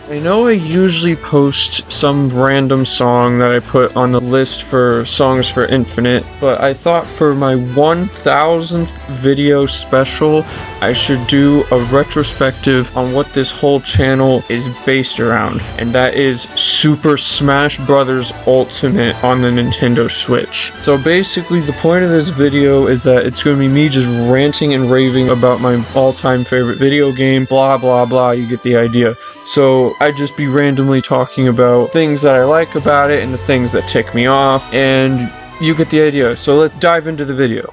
I know I usually post some random song that I put on the list for Songs for Infinite, but I thought for my 1000th video special, I should do a retrospective on what this whole channel is based around, and that is Super Smash Bros. Ultimate on the Nintendo Switch. So basically, the point of this video is that it's going to be me just ranting and raving about my all-time favorite video game, blah blah blah, you get the idea. So I'd just be randomly talking about things that I like about it and the things that tick me off, and you get the idea. So let's dive into the video.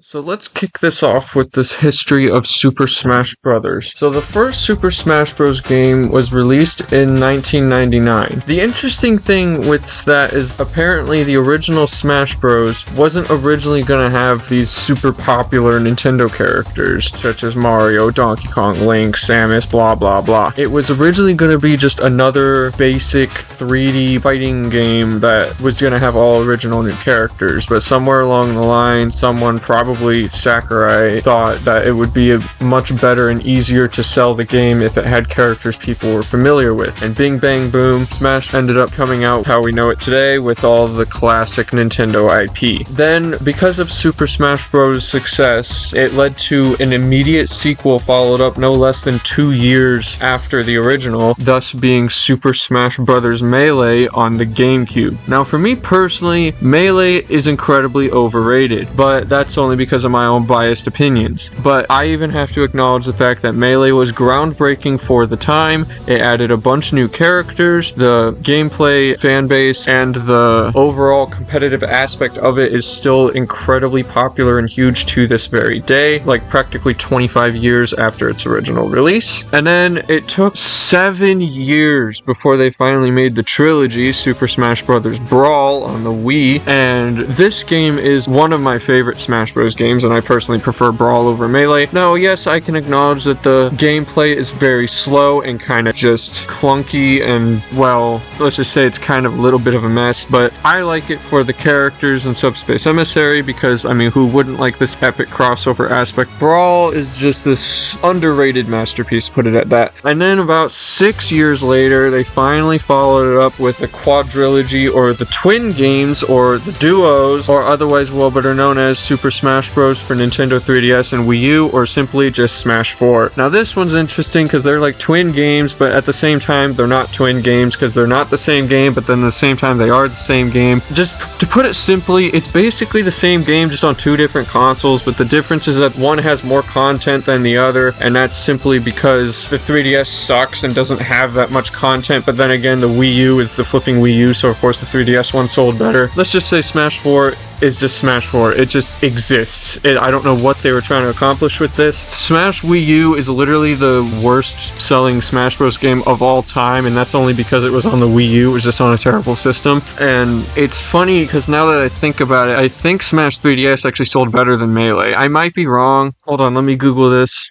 So let's kick this off with this history of Super Smash Bros. So the first Super Smash Bros. Game was released in 1999. The interesting thing with that is apparently the original Smash Bros. Wasn't originally going to have these super popular Nintendo characters such as Mario, Donkey Kong, Link, Samus, blah blah blah. It was originally going to be just another basic 3D fighting game that was going to have all original new characters, but somewhere along the line, someone probably Sakurai thought that it would be much better and easier to sell the game if it had characters people were familiar with. And bing bang boom, Smash ended up coming out how we know it today with all the classic Nintendo IP. Then, because of Super Smash Bros. Success, it led to an immediate sequel followed up no less than 2 years after the original, thus being Super Smash Bros. Melee on the GameCube. Now for me personally, Melee is incredibly overrated, but that's only because of my own biased opinions. But I even have to acknowledge the fact that Melee was groundbreaking for the time. It added a bunch of new characters, the gameplay, fanbase, and the overall competitive aspect of it is still incredibly popular and huge to this very day, like practically 25 years after its original release. And then it took 7 years before they finally made the trilogy, Super Smash Bros. Brawl on the Wii, and this game is one of my favorite Smash Bros. Games, and I personally prefer Brawl over Melee. Now, yes, I can acknowledge that the gameplay is very slow and kind of just clunky, and, well, let's just say it's kind of a little bit of a mess, but I like it for the characters in Subspace Emissary because, I mean, who wouldn't like this epic crossover aspect? Brawl is just this underrated masterpiece, put it at that. And then about 6 years later, they finally followed it up with a quadrilogy, or the twin games, or the duos, or otherwise well better known as Super Smash Bros. For Nintendo 3DS and Wii U, or simply just Smash 4. Now this one's interesting because they're like twin games, but at the same time they're not twin games because they're not the same game, but then at the same time they are the same game. Just to put it simply, it's basically the same game just on two different consoles, but the difference is that one has more content than the other, and that's simply because the 3DS sucks and doesn't have that much content, but then again the Wii U is the flipping Wii U, so of course the 3DS one sold better. Let's just say Smash 4 is just Smash 4. It just exists. I don't know what they were trying to accomplish with this. Smash Wii U is literally the worst selling Smash Bros. Game of all time, and that's only because it was on the Wii U. It was just on a terrible system. And it's funny because now that I think about it, I think Smash 3DS actually sold better than Melee. I might be wrong. Hold on, let me Google this.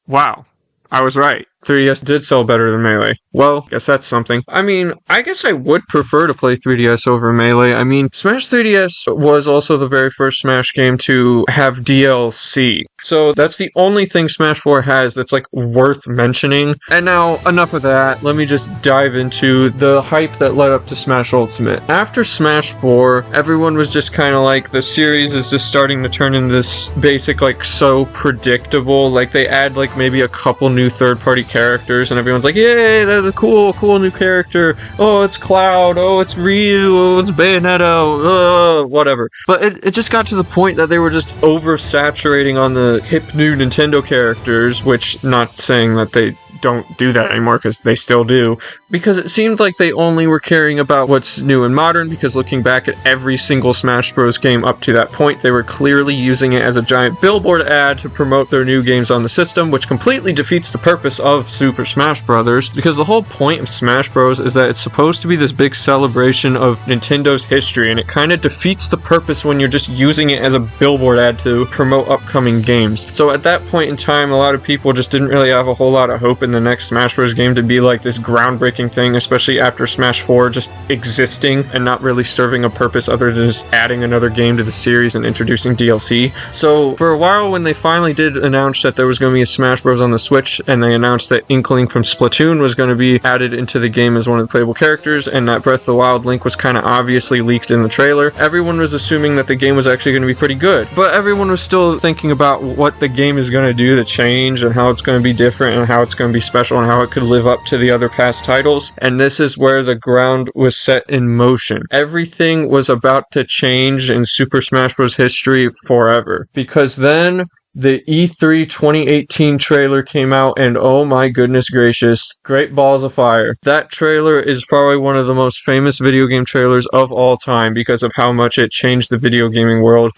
Wow, I was right. 3DS did sell better than Melee. Well, guess that's something. I mean, I guess I would prefer to play 3DS over Melee. I mean, Smash 3DS was also the very first Smash game to have DLC. So that's the only thing Smash 4 has that's like worth mentioning. And now, enough of that. Let me just dive into the hype that led up to Smash Ultimate. After Smash 4, everyone was just kind of like, the series is just starting to turn into this basic, like, so predictable. Like, they add like maybe a couple new third-party characters, and everyone's like, yay, that's a cool new character. Oh, it's Cloud. Oh, it's Ryu. Oh, it's Bayonetta. Whatever. But it just got to the point that they were just oversaturating on the hip new Nintendo characters, which, not saying that they don't do that anymore, because they still do, because it seemed like they only were caring about what's new and modern, because looking back at every single Smash Bros. Game up to that point, they were clearly using it as a giant billboard ad to promote their new games on the system, which completely defeats the purpose of Super Smash Bros., because the whole point of Smash Bros. Is that it's supposed to be this big celebration of Nintendo's history, and it kind of defeats the purpose when you're just using it as a billboard ad to promote upcoming games. So at that point in time, a lot of people just didn't really have a whole lot of hope in the next Smash Bros. Game to be like this groundbreaking thing, especially after Smash 4 just existing and not really serving a purpose other than just adding another game to the series and introducing DLC. So for a while, when they finally did announce that there was going to be a Smash Bros. On the Switch, and they announced that Inkling from Splatoon was going to be added into the game as one of the playable characters, and that Breath of the Wild Link was kind of obviously leaked in the trailer, everyone was assuming that the game was actually going to be pretty good. But everyone was still thinking about what the game is going to do to change, and how it's going to be different, and how it's going to be special, and how it could live up to the other past titles. And this is where the ground was set in motion. Everything was about to change in Super Smash Bros. History forever. Because then the E3 2018 trailer came out, and oh my goodness gracious, Great Balls of Fire. That trailer is probably one of the most famous video game trailers of all time because of how much it changed the video gaming world.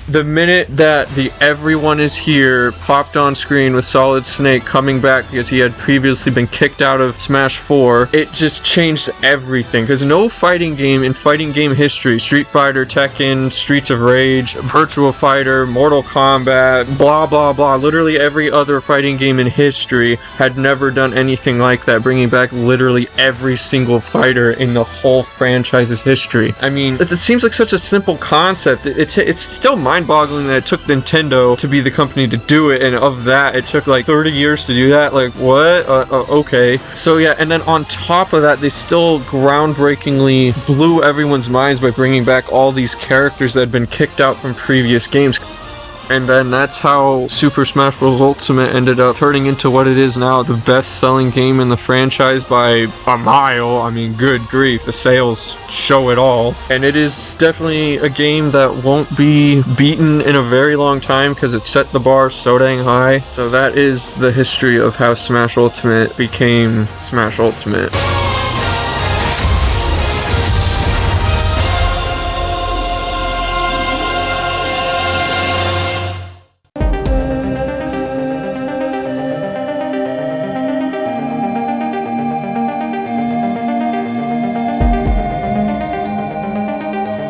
The minute that the "everyone is here" popped on screen with Solid Snake coming back because he had previously been kicked out of Smash 4, it just changed everything. Because no fighting game in fighting game history, Street Fighter, Tekken, Streets of Rage, Virtua Fighter, Mortal Kombat, blah blah blah, literally every other fighting game in history had never done anything like that, bringing back literally every single fighter in the whole franchise's history. I mean, it seems like such a simple concept. It's still mind-boggling that it took Nintendo to be the company to do it, and of that, it took like 30 years to do that. Like, what? Okay. So yeah, and then on top of that, they still groundbreakingly blew everyone's minds by bringing back all these characters that had been kicked out from previous games. And then that's how Super Smash Bros. Ultimate ended up turning into what it is now, the best-selling game in the franchise by a mile. I mean, good grief, the sales show it all. And it is definitely a game that won't be beaten in a very long time because it set the bar so dang high. So that is the history of how Smash Ultimate became Smash Ultimate.